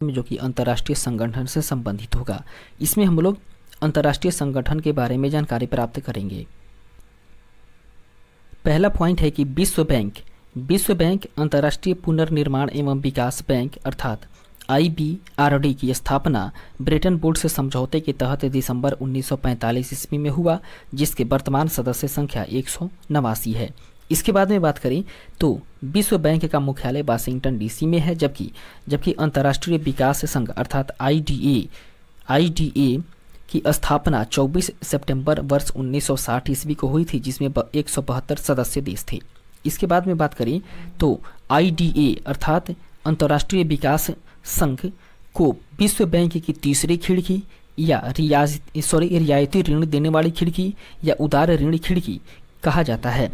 में जो कि अंतर्राष्ट्रीय संगठन से संबंधित होगा। इसमें हम लोग अंतर्राष्ट्रीय संगठन के बारे में जानकारी प्राप्त करेंगे। पहला पॉइंट है कि विश्व बैंक अंतर्राष्ट्रीय पुनर्निर्माण एवं विकास बैंक अर्थात IBRD की स्थापना ब्रेटन वुड्स समझौते के तहत दिसंबर 1945 ईस्वी में हुआ, जिसके वर्तमान सदस्य संख्या 189 है। इसके बाद में बात करें तो विश्व बैंक का मुख्यालय वाशिंगटन DC में है, जबकि अंतर्राष्ट्रीय विकास संघ अर्थात IDA की स्थापना 24 सितंबर वर्ष 1960 ईस्वी को हुई थी, जिसमें 172 सदस्य देश थे। इसके बाद में बात करें तो IDA अर्थात अंतर्राष्ट्रीय विकास संघ को विश्व बैंक की तीसरी खिड़की या रियायती ऋण देने वाली खिड़की या उदार ऋण खिड़की कहा जाता है।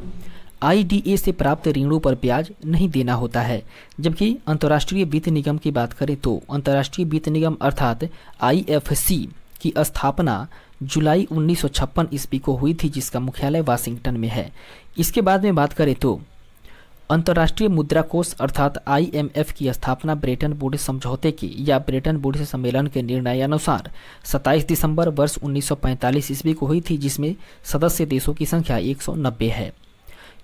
IDA से प्राप्त ऋणों पर ब्याज नहीं देना होता है। जबकि अंतर्राष्ट्रीय वित्त निगम की बात करें तो अंतर्राष्ट्रीय वित्त निगम अर्थात IFC की स्थापना जुलाई 1956 ईस्वी को हुई थी, जिसका मुख्यालय वाशिंगटन में है। इसके बाद में बात करें तो अंतर्राष्ट्रीय मुद्रा कोष अर्थात IMF की स्थापना ब्रेटन वुड्स समझौते के या ब्रेटन वुड्स सम्मेलन के निर्णयानुसार 27 दिसंबर वर्ष 1945 ईस्वी को हुई थी, जिसमें सदस्य देशों की संख्या 190 है।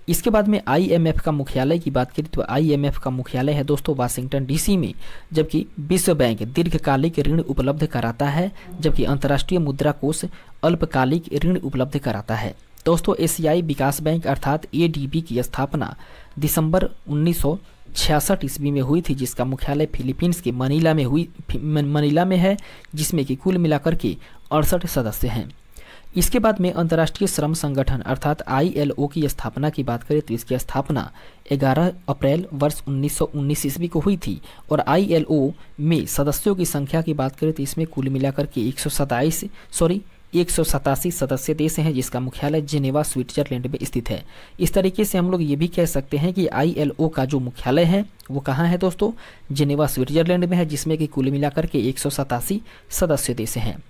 इसके बाद में IMF का मुख्यालय की बात करें तो IMF का मुख्यालय है दोस्तों वाशिंगटन DC में, जबकि विश्व बैंक दीर्घकालिक ऋण उपलब्ध कराता है, जबकि अंतर्राष्ट्रीय मुद्रा कोष अल्पकालिक ऋण उपलब्ध कराता है। दोस्तों एशियाई विकास बैंक अर्थात ADB की स्थापना दिसंबर 1966 ईस्वी में हुई थी, जिसका मुख्यालय फिलीपींस के मनीला में है, जिसमें कि कुल मिलाकर के 68 सदस्य हैं। इसके बाद में अंतर्राष्ट्रीय श्रम संगठन अर्थात ILO की स्थापना की बात करें तो इसकी स्थापना 11 अप्रैल वर्ष 1919 ईस्वी को हुई थी और ILO में सदस्यों की संख्या की बात करें तो इसमें कुल मिलाकर के 187 सदस्य देश हैं, जिसका मुख्यालय जिनेवा स्विट्जरलैंड में स्थित है। इस तरीके से हम लोग ये भी कह सकते हैं कि ILO का जो मुख्यालय है वो कहाँ है दोस्तों, जिनेवा स्विट्जरलैंड में है, जिसमें कि कुल मिलाकर के 187 सदस्य देश हैं।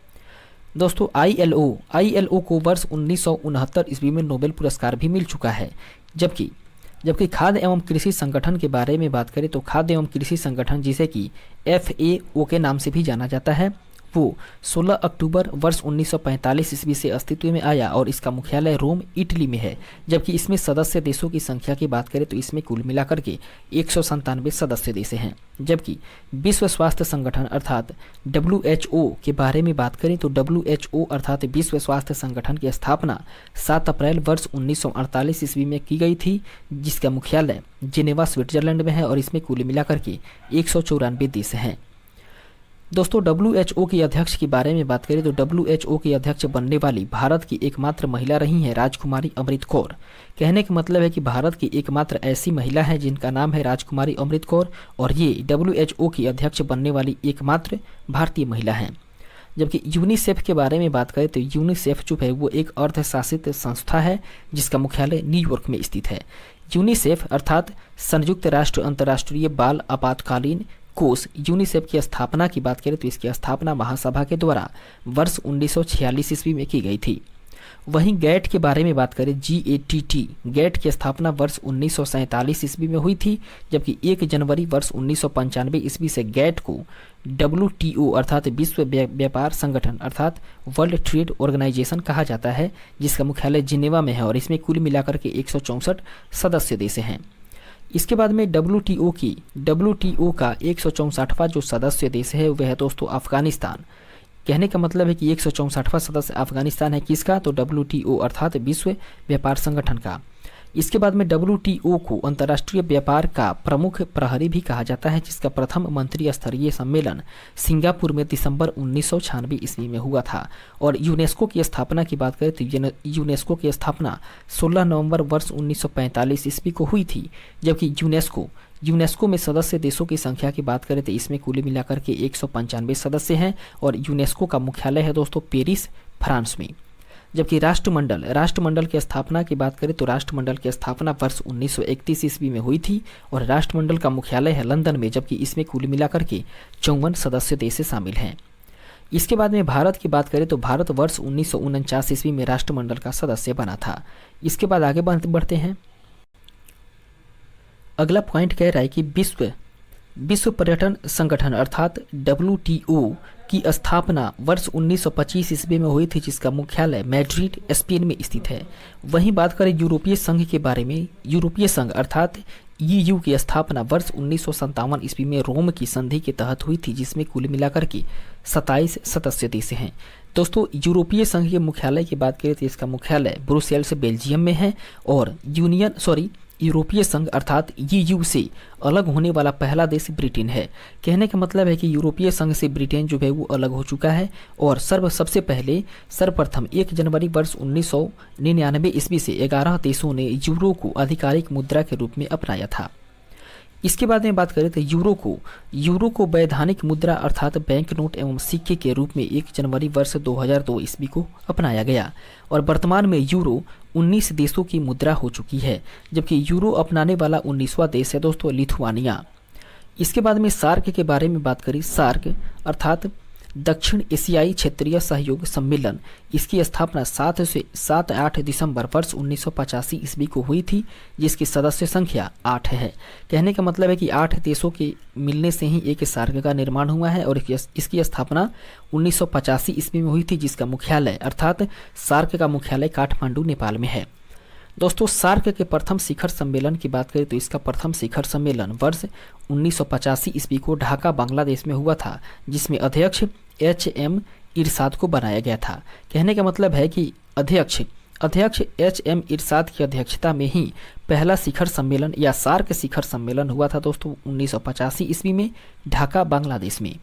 दोस्तों ILO को वर्ष 1969 ईस्वी में नोबेल पुरस्कार भी मिल चुका है। जबकि खाद्य एवं कृषि संगठन के बारे में बात करें तो खाद्य एवं कृषि संगठन जिसे कि FAO के नाम से भी जाना जाता है, वो 16 अक्टूबर वर्ष 1945 ईस्वी से अस्तित्व में आया और इसका मुख्यालय रोम इटली में है। जबकि इसमें सदस्य देशों की संख्या की बात करें तो इसमें कुल मिलाकर के 197 सदस्य देश हैं। जबकि विश्व स्वास्थ्य संगठन अर्थात WHO के बारे में बात करें तो WHO अर्थात विश्व स्वास्थ्य संगठन की स्थापना 7 अप्रैल वर्ष 1948 ईस्वी में की गई थी, जिसका मुख्यालय जिनेवा स्विट्जरलैंड में है और इसमें कुल मिलाकर के 194 देश हैं। दोस्तों WHO की अध्यक्ष के बारे में बात करें तो WHO की अध्यक्ष बनने वाली भारत की एकमात्र महिला रही हैं राजकुमारी अमृत कौर। कहने का मतलब है कि भारत की एकमात्र ऐसी महिला है जिनका नाम है राजकुमारी अमृत कौर और ये WHO की अध्यक्ष बनने वाली एकमात्र भारतीय महिला हैं। जबकि यूनिसेफ के बारे में बात करें तो यूनिसेफ जो है वो एक अर्धशासित संस्था है, जिसका मुख्यालय न्यूयॉर्क में स्थित है। यूनिसेफ अर्थात संयुक्त राष्ट्र अंतर्राष्ट्रीय बाल आपातकालीन कोष यूनिसेफ की स्थापना की बात करें तो इसकी स्थापना महासभा के द्वारा वर्ष 1946 ईस्वी में की गई थी। वहीं गैट के बारे में बात करें GATT गैट की स्थापना वर्ष 1947 ईस्वी में हुई थी, जबकि 1 जनवरी वर्ष 1995 ईस्वी से गैट को WTO अर्थात विश्व व्यापार संगठन अर्थात वर्ल्ड ट्रेड ऑर्गेनाइजेशन कहा जाता है, जिसका मुख्यालय जिनेवा में है और इसमें कुल मिलाकर के 164 सदस्य देश हैं। इसके बाद में WTO का 164वां जो सदस्य देश है वह है दोस्तों अफगानिस्तान। कहने का मतलब है कि 164वां सदस्य अफगानिस्तान है किसका, तो WTO अर्थात विश्व व्यापार संगठन का। इसके बाद में WTO को अंतर्राष्ट्रीय व्यापार का प्रमुख प्रहरी भी कहा जाता है, जिसका प्रथम मंत्री स्तरीय सम्मेलन सिंगापुर में दिसंबर 1996 ईस्वी में हुआ था। और यूनेस्को की स्थापना की बात करें तो यूनेस्को की स्थापना 16 नवंबर वर्ष 1945 ईस्वी को हुई थी। जबकि यूनेस्को में सदस्य देशों की संख्या की बात करें तो इसमें कुल मिलाकर के 195 सदस्य हैं और यूनेस्को का मुख्यालय है दोस्तों पेरिस, फ्रांस में। जबकि राष्ट्रमंडल की स्थापना की बात करें तो राष्ट्रमंडल की स्थापना वर्ष 1931 ईस्वी में हुई थी और राष्ट्रमंडल का मुख्यालय है लंदन में, जबकि इसमें कुल मिलाकर के 54 सदस्य देश शामिल हैं। इसके बाद में भारत की बात करें तो भारत वर्ष 1949 ईस्वी में राष्ट्रमंडल का सदस्य बना था। इसके बाद आगे बढ़ते हैं। अगला पॉइंट कह रहा है कि विश्व पर्यटन संगठन अर्थात WTO की स्थापना वर्ष 1925 ईस्वी में हुई थी, जिसका मुख्यालय मैड्रिड स्पेन में स्थित है। वहीं बात करें यूरोपीय संघ के बारे में, यूरोपीय संघ अर्थात EU की स्थापना वर्ष 1957 ईस्वी में रोम की संधि के तहत हुई थी, जिसमें कुल मिलाकर के 27 सदस्य देश हैं। दोस्तों, यूरोपीय संघ के मुख्यालय की बात करें तो इसका मुख्यालय ब्रुसेल्स बेल्जियम में है और यूरोपीय संघ अर्थात EU से अलग होने वाला पहला देश ब्रिटेन है। कहने का मतलब है कि यूरोपीय संघ से ब्रिटेन जो है वो अलग हो चुका है और सबसे पहले सर्वप्रथम 1 जनवरी वर्ष 1999 ईस्वी से 11 देशों ने यूरो को आधिकारिक मुद्रा के रूप में अपनाया था। इसके बाद में बात करें तो यूरो को वैधानिक मुद्रा अर्थात बैंक नोट एवं सिक्के के रूप में 1 जनवरी वर्ष 2002 ईस्वी को अपनाया गया और वर्तमान में यूरो 19 देशों की मुद्रा हो चुकी है, जबकि यूरो अपनाने वाला 19वां देश है दोस्तों लिथुआनिया। इसके बाद में सार्क के बारे में बात करें, सार्क अर्थात दक्षिण एशियाई क्षेत्रीय सहयोग सम्मेलन, इसकी स्थापना 7 दिसंबर वर्ष 1985 ईस्वी को हुई थी, जिसकी सदस्य संख्या 8 है। कहने का मतलब है कि 8 देशों के मिलने से ही एक सार्क का निर्माण हुआ है और इसकी स्थापना 1985 ईस्वी में हुई थी, जिसका मुख्यालय अर्थात सार्क का मुख्यालय काठमांडू नेपाल में है। दोस्तों, सार्क के प्रथम शिखर सम्मेलन की बात करें तो इसका प्रथम शिखर सम्मेलन वर्ष 1985 ईस्वी को ढाका बांग्लादेश में हुआ था, जिसमें अध्यक्ष HM इरशाद को बनाया गया था। कहने का मतलब है कि अध्यक्ष HM इरशाद की अध्यक्षता में ही पहला शिखर सम्मेलन या सार्क शिखर सम्मेलन हुआ था दोस्तों 1985 ईस्वी में ढाका बांग्लादेश में।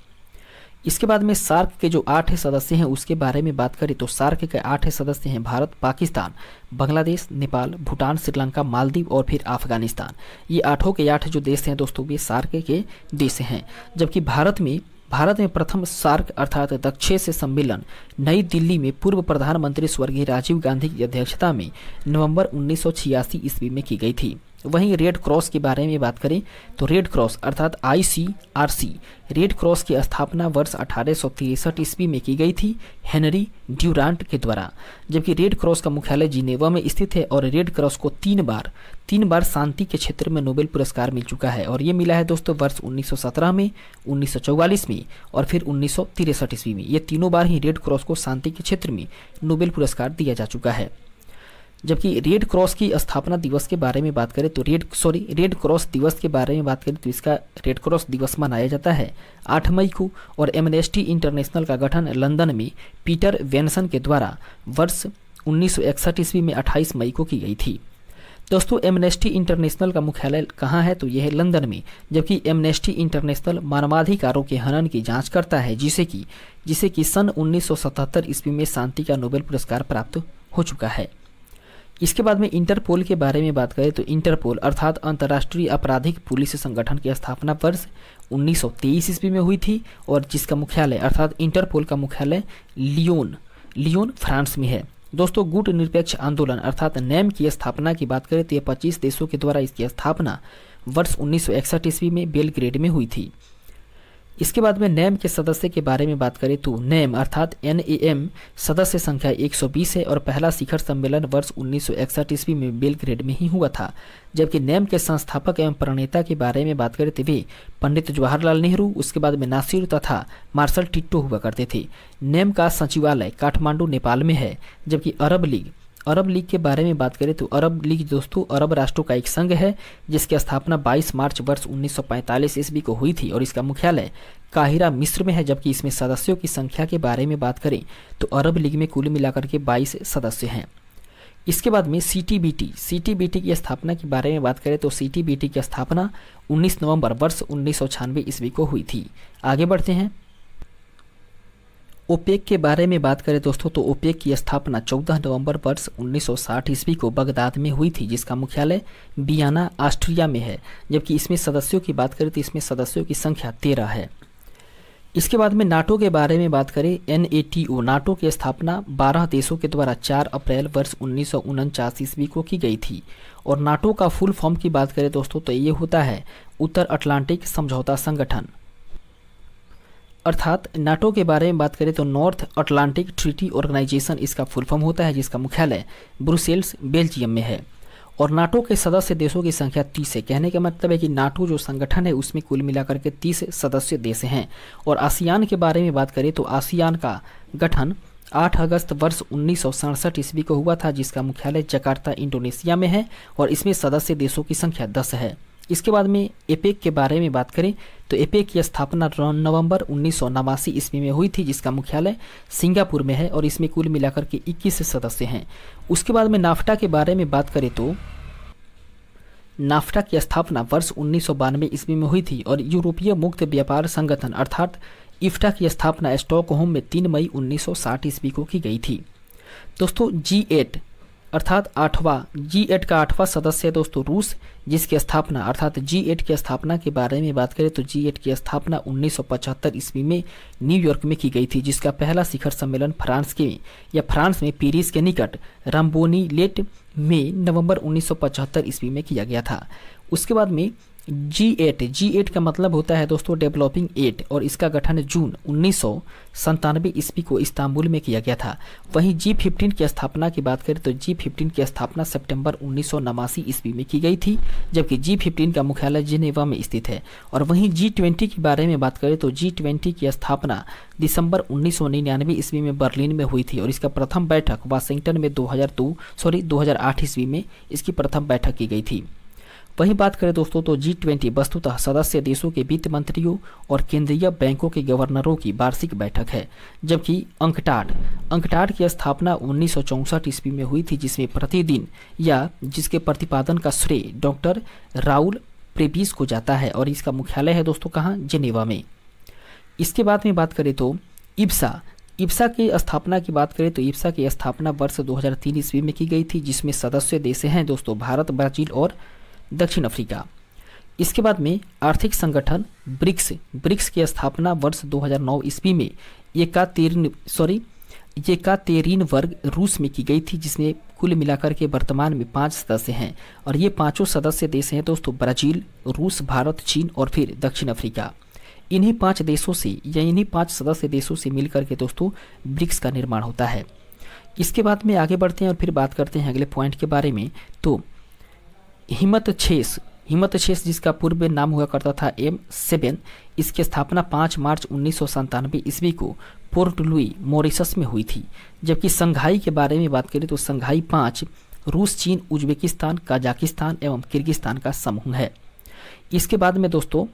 इसके बाद में सार्क के जो 8 सदस्य हैं उसके बारे में बात करें तो सार्क के 8 सदस्य हैं भारत, पाकिस्तान, बांग्लादेश, नेपाल, भूटान, श्रीलंका, मालदीव और फिर अफगानिस्तान। ये 8 के 8 जो देश हैं दोस्तों वे सार्क के देश हैं। जबकि भारत में प्रथम सार्क अर्थात दक्षिण सम्मेलन नई दिल्ली में पूर्व प्रधानमंत्री स्वर्गीय राजीव गांधी की अध्यक्षता में नवंबर 1986 ईस्वी में की गई थी। वहीं रेड क्रॉस के बारे में बात करें तो रेड क्रॉस अर्थात ICRC रेड क्रॉस की स्थापना वर्ष 1863 ईस्वी में की गई थी हेनरी ड्यूरांट के द्वारा, जबकि रेड क्रॉस का मुख्यालय जिनेवा में स्थित है और रेड क्रॉस को 3 बार शांति के क्षेत्र में नोबेल पुरस्कार मिल चुका है और ये मिला है दोस्तों वर्ष 1917 में, 1944 में और फिर 1963 ईस्वी में। ये तीनों बार ही रेड क्रॉस को शांति के क्षेत्र में नोबेल पुरस्कार दिया जा चुका है। जबकि रेड क्रॉस की स्थापना दिवस के बारे में बात करें तो रेड क्रॉस दिवस के बारे में बात करें तो इसका रेड क्रॉस दिवस मनाया जाता है 8 मई को और एमनेस्टी इंटरनेशनल का गठन लंदन में पीटर वेनसन के द्वारा वर्ष 1961 ईस्वी में 28 मई को की गई थी। दोस्तों, एमनेस्टी इंटरनेशनल का मुख्यालय कहाँ है तो यह है लंदन में, जबकि एमनेस्टी इंटरनेशनल मानवाधिकारों के हनन की जांच करता है जिसे कि सन 1977 ईस्वी में शांति का नोबेल पुरस्कार प्राप्त हो चुका है। इसके बाद में इंटरपोल के बारे में बात करें तो इंटरपोल अर्थात अंतर्राष्ट्रीय आपराधिक पुलिस संगठन की स्थापना वर्ष 1923 ईस्वी में हुई थी और जिसका मुख्यालय अर्थात इंटरपोल का मुख्यालय लियोन फ्रांस में है। दोस्तों, गुट निरपेक्ष आंदोलन अर्थात नैम की स्थापना की बात करें तो ये 25 देशों के द्वारा इसकी स्थापना वर्ष 1961 ईस्वी में बेलग्रेड में हुई थी। इसके बाद में नैम के सदस्य के बारे में बात करें तो नैम अर्थात NAM सदस्य संख्या 120 है और पहला शिखर सम्मेलन वर्ष 1961 ईस्वी में बेलग्रेड में ही हुआ था। जबकि नैम के संस्थापक एवं प्रणेता के बारे में बात करें तो वे पंडित जवाहरलाल नेहरू, उसके बाद में नासिर तथा मार्शल टिट्टो हुआ करते थे। नैम का सचिवालय काठमांडू नेपाल में है। जबकि अरब लीग के बारे में बात करें तो अरब लीग दोस्तों अरब राष्ट्रों का एक संघ है जिसकी स्थापना 22 मार्च वर्ष 1945 ईस्वी को हुई थी और इसका मुख्यालय काहिरा मिस्र में है। जबकि इसमें सदस्यों की संख्या के बारे में बात करें तो अरब लीग में कुल मिलाकर के 22 सदस्य हैं। इसके बाद में CTBT की स्थापना के बारे में बात करें तो CTBT की स्थापना 19 नवंबर वर्ष 1996 ईस्वी को हुई थी। आगे बढ़ते हैं। ओपेक के बारे में बात करें दोस्तों तो ओपेक की स्थापना 14 नवंबर वर्ष 1960 ईस्वी को बगदाद में हुई थी जिसका मुख्यालय वियना ऑस्ट्रिया में है। जबकि इसमें सदस्यों की बात करें तो इसमें सदस्यों की संख्या 13 है। इसके बाद में नाटो के बारे में बात करें NATO नाटो की स्थापना 12 देशों के द्वारा 4 अप्रैल वर्ष 1949 ईस्वी को की गई थी और नाटो का फुल फॉर्म की बात करें दोस्तों तो ये होता है उत्तर अटलांटिक समझौता संगठन। अर्थात नाटो के बारे में बात करें तो नॉर्थ अटलांटिक ट्रीटी ऑर्गेनाइजेशन इसका फुल फॉर्म होता है जिसका मुख्यालय ब्रुसेल्स बेल्जियम में है। और नाटो के सदस्य देशों की संख्या 30 है। कहने का मतलब है कि नाटो जो संगठन है उसमें कुल मिलाकर के 30 सदस्य देश हैं। और आसियान के बारे में बात करें तो आसियान का गठन 8 अगस्त वर्ष 1967 ईस्वी को हुआ था, जिसका मुख्यालय जकार्ता इंडोनेशिया में है और इसमें सदस्य देशों की संख्या 10 है। इसके बाद में एपेक के बारे में बात करें तो एपेक की स्थापना नवंबर 1989 ईस्वी में हुई थी, जिसका मुख्यालय सिंगापुर में है और इसमें कुल मिलाकर के 21 सदस्य हैं। उसके बाद में नाफ्टा के बारे में बात करें तो नाफ्टा की स्थापना वर्ष 1992 ईस्वी में हुई थी और यूरोपीय मुक्त व्यापार संगठन अर्थात इफ्टा की स्थापना स्टॉकहोम में 3 मई 1960 ईस्वी को की गई थी। दोस्तों G8 अर्थात G8 का 8वां सदस्य है दोस्तों रूस, जिसकी स्थापना अर्थात G8 की स्थापना के बारे में बात करें तो G8 की स्थापना 1975 ईस्वी में न्यूयॉर्क में की गई थी, जिसका पहला शिखर सम्मेलन फ्रांस में पेरिस के निकट रम्बोनीलेट में नवंबर 1975 ईस्वी में किया गया था। उसके बाद में G8 का मतलब होता है दोस्तों डेवलपिंग 8 और इसका गठन जून 1997 ईस्वी को इस्तांबुल में किया गया था। वहीं G15 की स्थापना की बात करें तो G15 की स्थापना सितंबर 1989 ईस्वी में की गई थी, जबकि G15 का मुख्यालय जिनेवा में स्थित है। और वहीं G20 के बारे में बात करें तो G20 की स्थापना दिसंबर 1999 ईस्वी में बर्लिन में हुई थी और इसका प्रथम बैठक वाशिंगटन में 2008 ईस्वी में इसकी प्रथम बैठक की गई थी। वहीं बात करें दोस्तों तो G20 वस्तुतः सदस्य देशों के वित्त मंत्रियों और केंद्रीय बैंकों के गवर्नरों की वार्षिक बैठक है, जबकि अंकटाड की स्थापना 1964 ईस्वी में हुई थी, जिसमें प्रतिदिन या जिसके प्रतिपादन का श्रेय डॉक्टर राउल प्रेबिस को जाता है और इसका मुख्यालय है दोस्तों कहाँ, जिनेवा में। इसके बाद में बात करें तो इब्सा की स्थापना की बात करें तो इब्सा की स्थापना वर्ष 2003 ईस्वी में की गई थी, जिसमें सदस्य देश हैं दोस्तों भारत, ब्राजील और दक्षिण अफ्रीका। इसके बाद में आर्थिक संगठन ब्रिक्स की स्थापना वर्ष 2009 ईस्वी में येकातेरिन वर्ग रूस में की गई थी, जिसमें कुल मिलाकर के वर्तमान में 5 सदस्य हैं और ये पांचों सदस्य देश हैं दोस्तों ब्राजील, रूस, भारत, चीन और फिर दक्षिण अफ्रीका। इन्हीं 5 देशों से या इन्हीं 5 सदस्य देशों से मिलकर के दोस्तों ब्रिक्स का निर्माण होता है। इसके बाद में आगे बढ़ते हैं और फिर बात करते हैं अगले पॉइंट के बारे में। तो हिम्मत छेस जिसका पूर्व नाम हुआ करता था M7, इसकी स्थापना 5 मार्च 1997 ईस्वी को पोर्ट लुई मॉरिशस में हुई थी। जबकि संघाई के बारे में बात करें तो संघाई 5 रूस, चीन, उज्बेकिस्तान, कजाकिस्तान एवं किर्गिस्तान का समूह है। इसके बाद में दोस्तों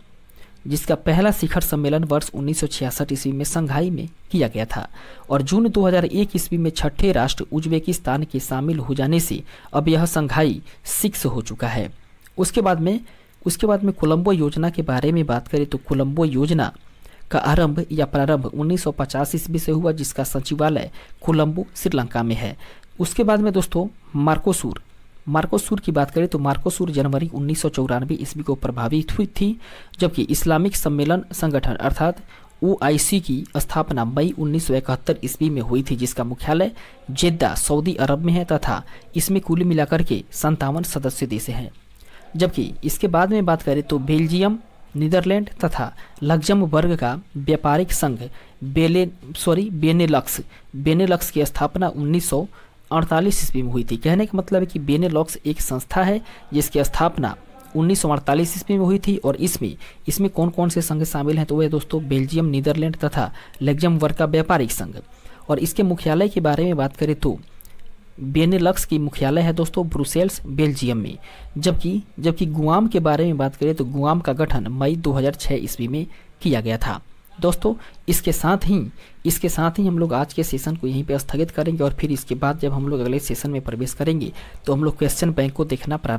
जिसका पहला शिखर सम्मेलन वर्ष 1966 ईस्वी में संघाई में किया गया था और जून 2001 ईस्वी में 6ठे राष्ट्र उज्बेकिस्तान के शामिल हो जाने से अब यह संघाई 6 हो चुका है। उसके बाद में कोलंबो योजना के बारे में बात करें तो कोलंबो योजना का प्रारंभ 1950 ईस्वी से हुआ, जिसका सचिवालय कोलंबो श्रीलंका में है। उसके बाद में दोस्तों मार्कोसूर की बात करें तो मार्कोसूर जनवरी 1994 ईस्वी को प्रभावित हुई थी, जबकि इस्लामिक सम्मेलन संगठन अर्थात OIC की स्थापना मई 1971 ईस्वी में हुई थी, जिसका मुख्यालय जेद्दा सऊदी अरब में है तथा इसमें कुल मिलाकर के 57 सदस्य देश हैं। जबकि इसके बाद में बात करें तो बेल्जियम, नीदरलैंड तथा लग्जमबर्ग का व्यापारिक संघ बेनेलक्स की स्थापना 1948 ईस्वी में हुई थी। कहने का मतलब है कि बेनेलॉक्स एक संस्था है जिसकी स्थापना 1948 ईस्वी में हुई थी और इसमें कौन कौन से संघ शामिल हैं तो वे दोस्तों बेल्जियम, नीदरलैंड तथा लग्जमबर्ग का व्यापारिक संघ। और इसके मुख्यालय के बारे में बात करें तो बेनेलक्स की मुख्यालय है दोस्तों ब्रुसेल्स, बेल्जियम में। जबकि गुआम के बारे में बात करें तो गुआम का गठन मई 2006 ईस्वी में किया गया था। दोस्तों इसके साथ ही हम लोग आज के सेशन को यहीं पे स्थगित करेंगे और फिर इसके बाद जब हम लोग अगले सेशन में प्रवेश करेंगे तो हम लोग क्वेश्चन बैंक को देखना प्रारंभ